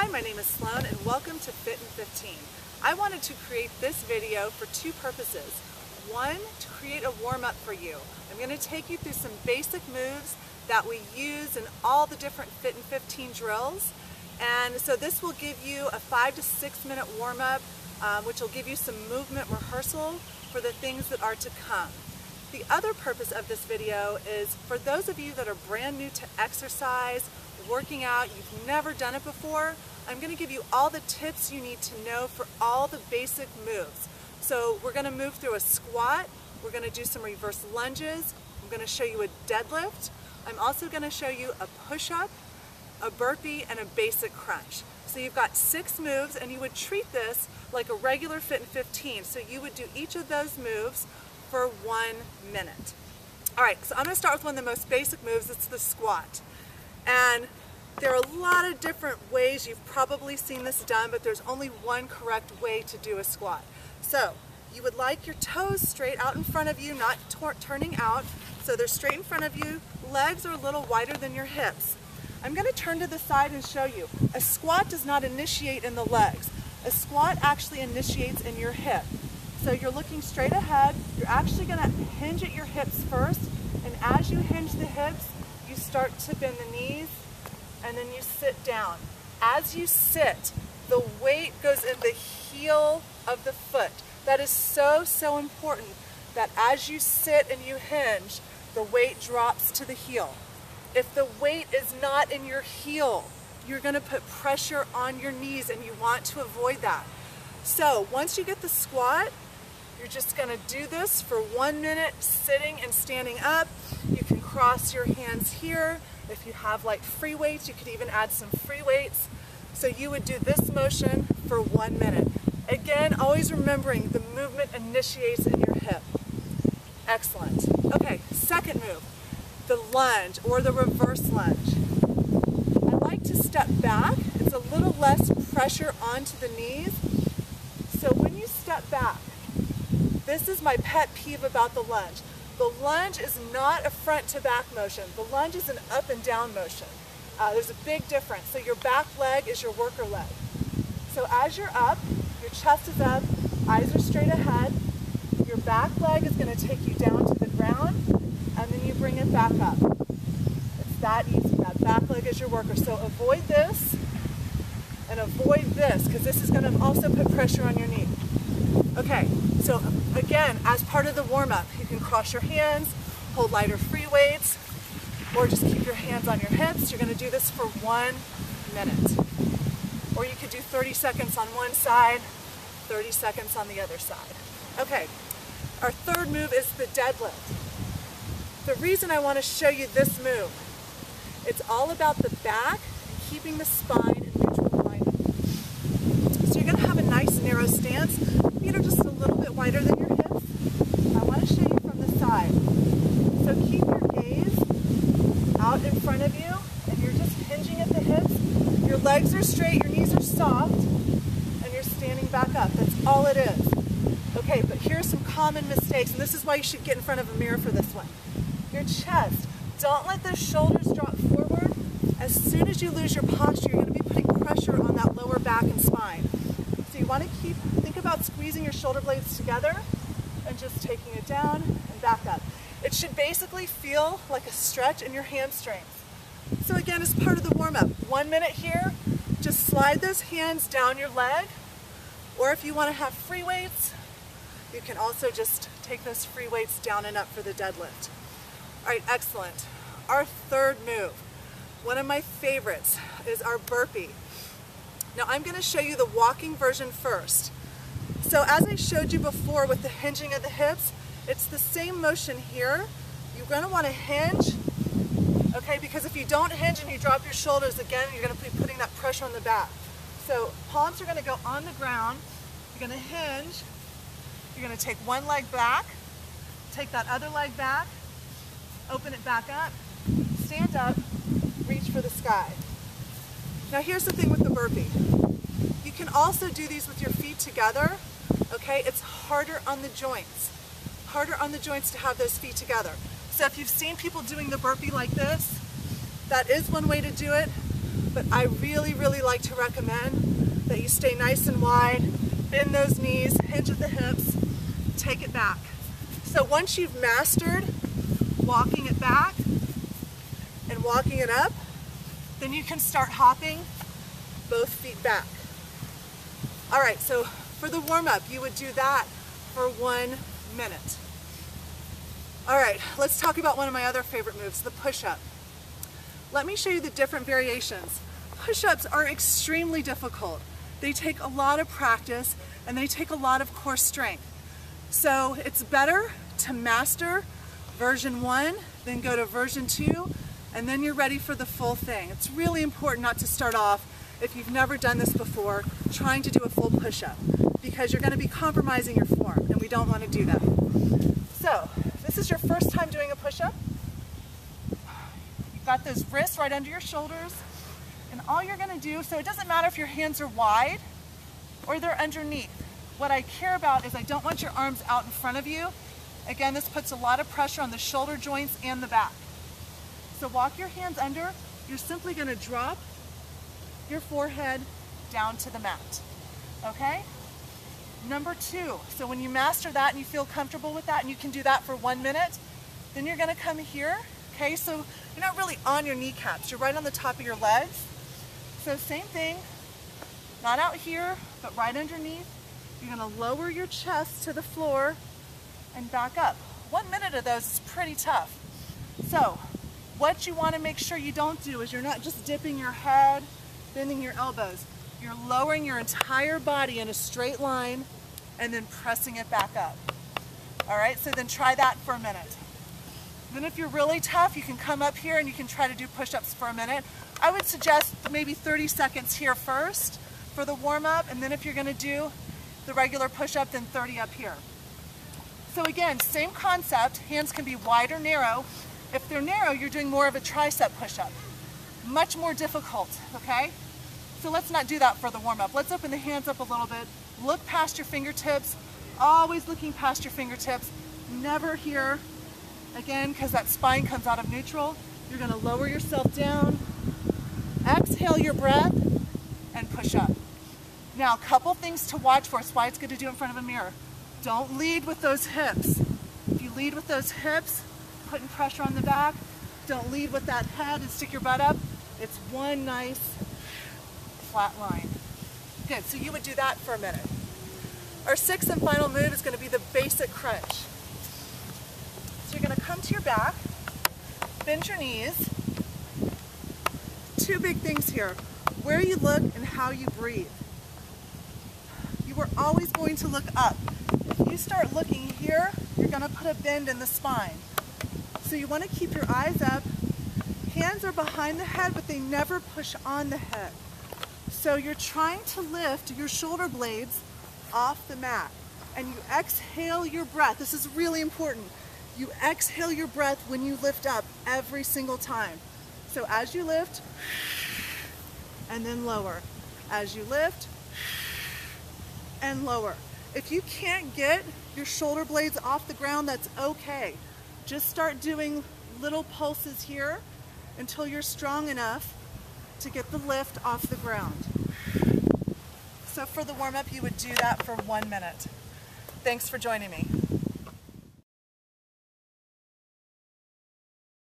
Hi, my name is Sloan and welcome to Fit in 15. I wanted to create this video for two purposes. One, to create a warm-up for you. I'm going to take you through some basic moves that we use in all the different Fit in 15 drills. And so this will give you a 5 to 6 minute warm-up, which will give you some movement rehearsal for the things that are to come. The other purpose of this video is for those of you that are brand new to exercise, working out, you've never done it before, I'm going to give you all the tips you need to know for all the basic moves. So we're going to move through a squat, we're going to do some reverse lunges, I'm going to show you a deadlift, I'm also going to show you a push-up, a burpee, and a basic crunch. So you've got 6 moves, and you would treat this like a regular Fit in 15. So you would do each of those moves for 1 minute. All right, so I'm going to start with one of the most basic moves. It's the squat. And there are a lot of different ways. You've probably seen this done, but there's only one correct way to do a squat. So you would like your toes straight out in front of you, not turning out. So they're straight in front of you. Legs are a little wider than your hips. I'm going to turn to the side and show you. A squat does not initiate in the legs. A squat actually initiates in your hip. So you're looking straight ahead. You're actually going to hinge at your hips first. And as you hinge the hips, you start to bend the knees, and then you sit down. As you sit, the weight goes in the heel of the foot. That is so important, that as you sit and you hinge, the weight drops to the heel. If the weight is not in your heel, you're going to put pressure on your knees, and you want to avoid that. So once you get the squat, you're just going to do this for 1 minute, sitting and standing up. You can cross your hands here. If you have like free weights, you could even add some free weights. So you would do this motion for 1 minute. Again, always remembering the movement initiates in your hip. Excellent. Okay, second move, the lunge or the reverse lunge. I like to step back. It's a little less pressure onto the knees. So when you step back, this is my pet peeve about the lunge. The lunge is not a front to back motion. The lunge is an up and down motion. There's a big difference. So your back leg is your worker leg. So as you're up, your chest is up, eyes are straight ahead, your back leg is going to take you down to the ground, and then you bring it back up. It's that easy. That back leg is your worker. So avoid this and avoid this, because this is going to also put pressure on your knee. Okay, so again, as part of the warm-up, you can cross your hands, hold lighter free weights, or just keep your hands on your hips. You're going to do this for 1 minute. Or you could do 30 seconds on one side, 30 seconds on the other side. Okay, our third move is the deadlift. The reason I want to show you this move, it's all about the back and keeping the spine in neutral alignment. So you're going to have a nice narrow stance. Feet are just a little bit wider than your hips. I want to show you from the side. So keep your gaze out in front of you, and you're just hinging at the hips. Your legs are straight, your knees are soft, and you're standing back up. That's all it is. Okay, but here are some common mistakes, and this is why you should get in front of a mirror for this one. Your chest. Don't let those shoulders drop forward. As soon as you lose your posture, you're going to be putting pressure on that lower back and spine. So you want to think about squeezing your shoulder blades together and just taking it down and back up. It should basically feel like a stretch in your hamstrings. So again, as part of the warm-up, 1 minute here, just slide those hands down your leg, or if you want to have free weights, you can also just take those free weights down and up for the deadlift. All right, excellent. Our third move, one of my favorites, is our burpee. Now I'm going to show you the walking version first. So as I showed you before with the hinging of the hips, it's the same motion here. You're going to want to hinge, okay, because if you don't hinge and you drop your shoulders, again, you're going to be putting that pressure on the back. So palms are going to go on the ground. You're going to hinge. You're going to take one leg back, take that other leg back, open it back up, stand up, reach for the sky. Now here's the thing with the burpee. You can also do these with your feet together, okay? It's harder on the joints. Harder on the joints to have those feet together. So if you've seen people doing the burpee like this, that is one way to do it. but I really, really like to recommend that you stay nice and wide, bend those knees, hinge at the hips, take it back. So once you've mastered walking it back and walking it up, then you can start hopping both feet back. All right, so for the warm-up, you would do that for 1 minute. All right, let's talk about one of my other favorite moves, the push-up. Let me show you the different variations. Push-ups are extremely difficult. They take a lot of practice and they take a lot of core strength. So it's better to master version 1, then go to version 2, and then you're ready for the full thing. It's really important not to start off, if you've never done this before, trying to do a full push-up, because you're going to be compromising your form, and we don't want to do that. So, this is your first time doing a push-up. You've got those wrists right under your shoulders, and all you're going to do, so it doesn't matter if your hands are wide or they're underneath. What I care about is I don't want your arms out in front of you. Again, this puts a lot of pressure on the shoulder joints and the back. So walk your hands under. You're simply going to drop your forehead down to the mat. Okay? Number 2, so when you master that and you feel comfortable with that and you can do that for 1 minute, then you're going to come here. Okay, so you're not really on your kneecaps. You're right on the top of your legs. So same thing, not out here, but right underneath. You're going to lower your chest to the floor and back up. 1 minute of those is pretty tough. So what you want to make sure you don't do is you're not just dipping your head, bending your elbows. You're lowering your entire body in a straight line and then pressing it back up. All right, so then try that for a minute. Then if you're really tough, you can come up here and you can try to do push-ups for a minute. I would suggest maybe 30 seconds here first for the warm-up, and then if you're going to do the regular push-up, then 30 up here. So again, same concept. Hands can be wide or narrow. If they're narrow, you're doing more of a tricep push-up. Much more difficult, okay? So let's not do that for the warm-up. Let's open the hands up a little bit. Look past your fingertips. Always looking past your fingertips. Never here. Again, because that spine comes out of neutral. You're going to lower yourself down. Exhale your breath and push up. Now, a couple things to watch for. It's why it's good to do it in front of a mirror. Don't lead with those hips. If you lead with those hips, putting pressure on the back, don't lead with that head and stick your butt up. It's one nice flat line. Good, so you would do that for a minute. Our 6th and final move is going to be the basic crunch. So you're going to come to your back, bend your knees. 2 big things here, where you look and how you breathe. You are always going to look up. If you start looking here, you're going to put a bend in the spine. So you want to keep your eyes up. Hands are behind the head, but they never push on the head. So you're trying to lift your shoulder blades off the mat. And you exhale your breath. This is really important. You exhale your breath when you lift up every single time. So as you lift, and then lower. As you lift, and lower. If you can't get your shoulder blades off the ground, that's okay. Just start doing little pulses here until you're strong enough to get the lift off the ground. So for the warm-up, you would do that for 1 minute. Thanks for joining me.